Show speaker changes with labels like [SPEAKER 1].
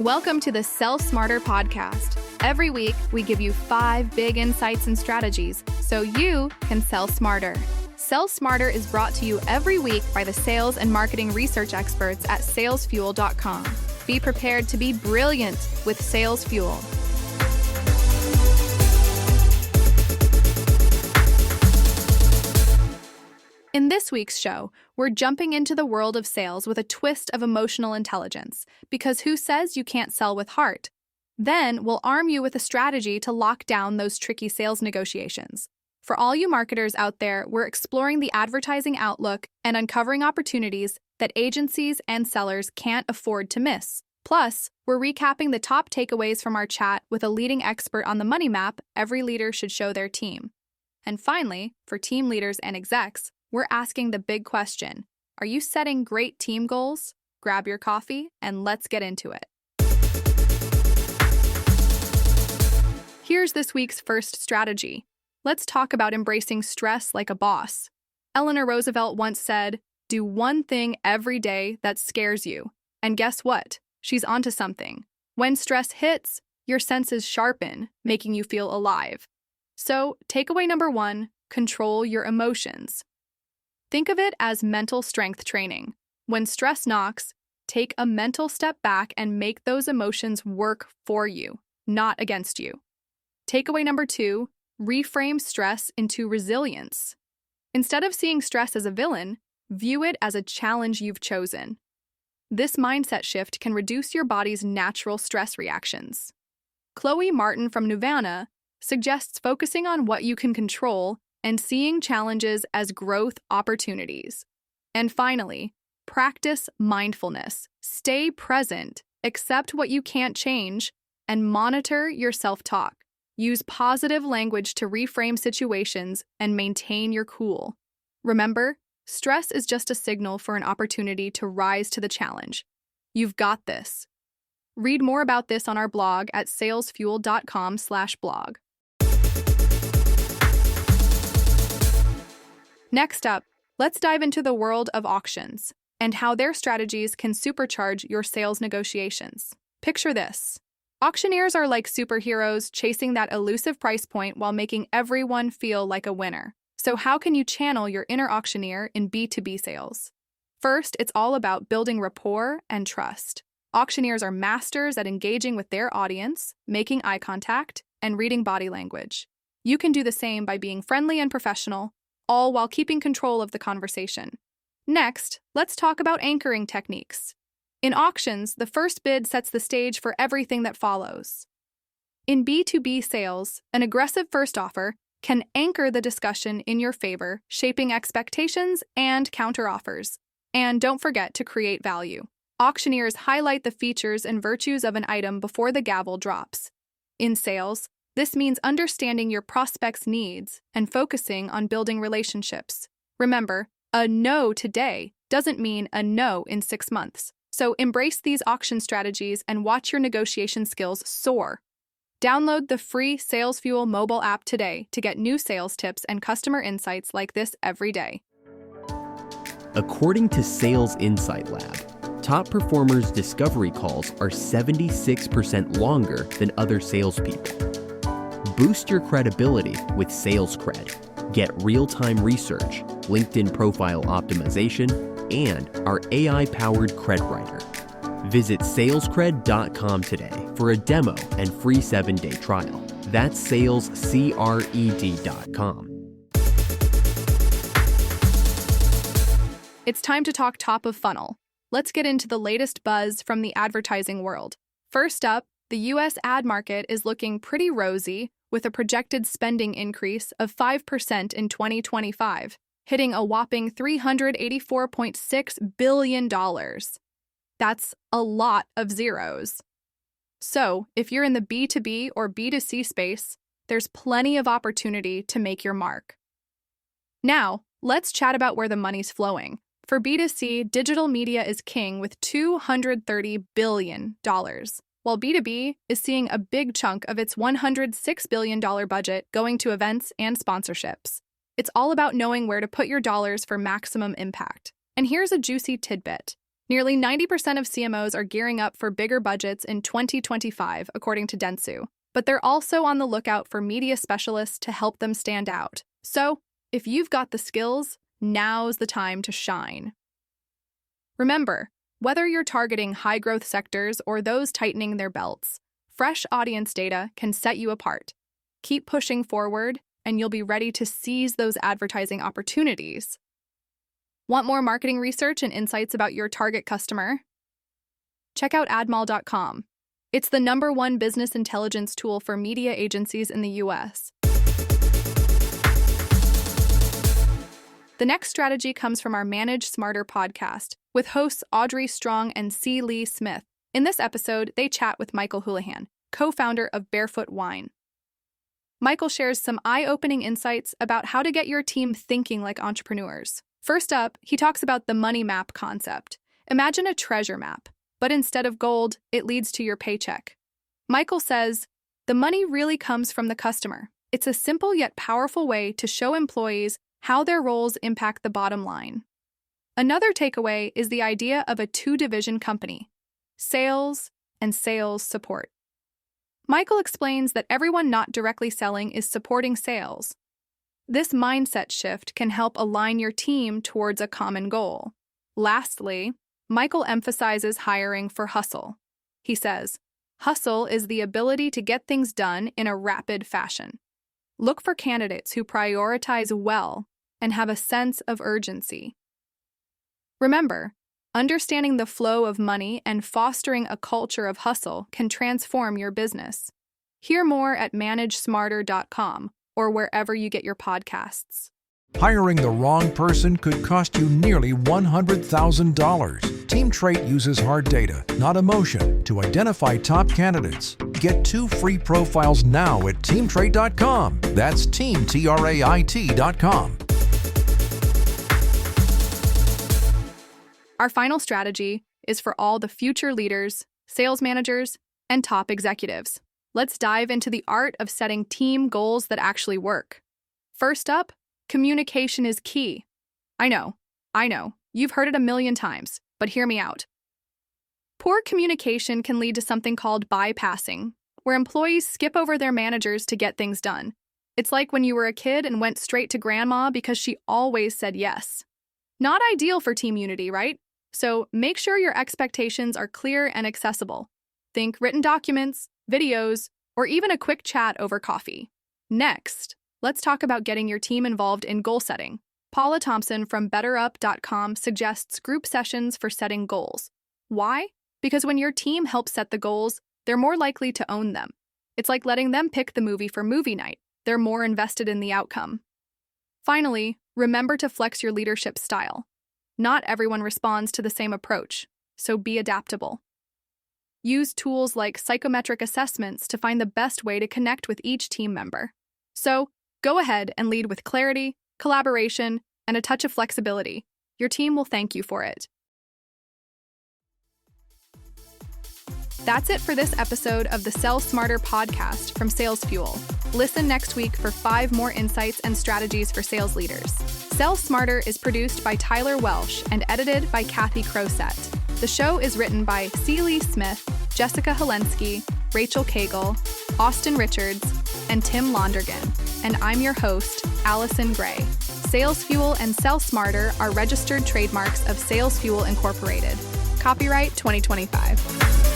[SPEAKER 1] Welcome to the Sell Smarter podcast. Every week, we give you 5 big insights and strategies so you can sell smarter. Sell Smarter is brought to you every week by the sales and marketing research experts at salesfuel.com. Be prepared to be brilliant with Sales Fuel. In this week's show, we're jumping into the world of sales with a twist of emotional intelligence, because who says you can't sell with heart? Then we'll arm you with a strategy to lock down those tricky sales negotiations. For all you marketers out there, we're exploring the advertising outlook and uncovering opportunities that agencies and sellers can't afford to miss. Plus, we're recapping the top takeaways from our chat with a leading expert on the money map every leader should show their team. And finally, for team leaders and execs, we're asking the big question: are you setting great team goals? Grab your coffee and let's get into it. Here's this week's first strategy. Let's talk about embracing stress like a boss. Eleanor Roosevelt once said, "Do one thing every day that scares you." And guess what? She's onto something. When stress hits, your senses sharpen, making you feel alive. So, takeaway number 1, control your emotions. Think of it as mental strength training. When stress knocks, take a mental step back and make those emotions work for you, not against you. Takeaway number 2, reframe stress into resilience. Instead of seeing stress as a villain, view it as a challenge you've chosen. This mindset shift can reduce your body's natural stress reactions. Chloe Martin from Nuvana suggests focusing on what you can control and seeing challenges as growth opportunities. And finally, practice mindfulness. Stay present, accept what you can't change, and monitor your self-talk. Use positive language to reframe situations and maintain your cool. Remember, stress is just a signal for an opportunity to rise to the challenge. You've got this. Read more about this on our blog at salesfuel.com/blog. Next up, let's dive into the world of auctions and how their strategies can supercharge your sales negotiations. Picture this. Auctioneers are like superheroes chasing that elusive price point while making everyone feel like a winner. So how can you channel your inner auctioneer in B2B sales? First, it's all about building rapport and trust. Auctioneers are masters at engaging with their audience, making eye contact, and reading body language. You can do the same by being friendly and professional, all while keeping control of the conversation. Next, let's talk about anchoring techniques. In auctions, the first bid sets the stage for everything that follows. In B2B sales, an aggressive first offer can anchor the discussion in your favor, shaping expectations and counteroffers. And don't forget to create value. Auctioneers highlight the features and virtues of an item before the gavel drops. In sales, this means understanding your prospect's needs and focusing on building relationships. Remember, a no today doesn't mean a no in 6 months. So embrace these auction strategies and watch your negotiation skills soar. Download the free Sales Fuel mobile app today to get new sales tips and customer insights like this every day.
[SPEAKER 2] According to Sales Insight Lab, top performers' discovery calls are 76% longer than other salespeople. Boost your credibility with Sales Cred. Get real-time research, LinkedIn profile optimization, and our AI-powered Cred Writer. Visit salescred.com today for a demo and free 7-day trial. That's salescred.com.
[SPEAKER 1] It's time to talk top of funnel. Let's get into the latest buzz from the advertising world. First up, the U.S. ad market is looking pretty rosy, with a projected spending increase of 5% in 2025, hitting a whopping $384.6 billion. That's a lot of zeros. So, if you're in the B2B or B2C space, there's plenty of opportunity to make your mark. Now, let's chat about where the money's flowing. For B2C, digital media is king with $230 billion, while B2B is seeing a big chunk of its $106 billion budget going to events and sponsorships. It's all about knowing where to put your dollars for maximum impact. And here's a juicy tidbit. Nearly 90% of CMOs are gearing up for bigger budgets in 2025, according to Dentsu, but they're also on the lookout for media specialists to help them stand out. So, if you've got the skills, now's the time to shine. Remember, whether you're targeting high-growth sectors or those tightening their belts, fresh audience data can set you apart. Keep pushing forward, and you'll be ready to seize those advertising opportunities. Want more marketing research and insights about your target customer? Check out admall.com. It's the #1 business intelligence tool for media agencies in the US. The next strategy comes from our Manage Smarter podcast with hosts Audrey Strong and C. Lee Smith. In this episode, they chat with Michael Houlihan, co-founder of Barefoot Wine. Michael shares some eye-opening insights about how to get your team thinking like entrepreneurs. First up, he talks about the money map concept. Imagine a treasure map, but instead of gold, it leads to your paycheck. Michael says, the money really comes from the customer. It's a simple yet powerful way to show employees how their roles impact the bottom line. Another takeaway is the idea of a two-division company, sales and sales support. Michael explains that everyone not directly selling is supporting sales. This mindset shift can help align your team towards a common goal. Lastly, Michael emphasizes hiring for hustle. He says, hustle is the ability to get things done in a rapid fashion. Look for candidates who prioritize well and have a sense of urgency. Remember, understanding the flow of money and fostering a culture of hustle can transform your business. Hear more at managesmarter.com or wherever you get your podcasts.
[SPEAKER 3] Hiring the wrong person could cost you nearly $100,000. Team Trait uses hard data, not emotion, to identify top candidates. Get 2 free profiles now at teamtrait.com. That's teamtrait.com.
[SPEAKER 1] Our final strategy is for all the future leaders, sales managers, and top executives. Let's dive into the art of setting team goals that actually work. First up, communication is key. I know, you've heard it a million times, but hear me out. Poor communication can lead to something called bypassing, where employees skip over their managers to get things done. It's like when you were a kid and went straight to grandma because she always said yes. Not ideal for team unity, right? So make sure your expectations are clear and accessible. Think written documents, videos, or even a quick chat over coffee. Next, let's talk about getting your team involved in goal setting. Paula Thompson from BetterUp.com suggests group sessions for setting goals. Why? Because when your team helps set the goals, they're more likely to own them. It's like letting them pick the movie for movie night. They're more invested in the outcome. Finally, remember to flex your leadership style. Not everyone responds to the same approach, so be adaptable. Use tools like psychometric assessments to find the best way to connect with each team member. So, go ahead and lead with clarity, collaboration, and a touch of flexibility. Your team will thank you for it. That's it for this episode of the Sell Smarter podcast from Sales Fuel. Listen next week for 5 more insights and strategies for sales leaders. Sell Smarter is produced by Tyler Welsh and edited by Kathy Crosett. The show is written by C. Lee Smith, Jessica Helensky, Rachel Cagle, Austin Richards, and Tim Londergan. And I'm your host, Allison Gray. Sales Fuel and Sell Smarter are registered trademarks of Sales Fuel Incorporated. Copyright 2025.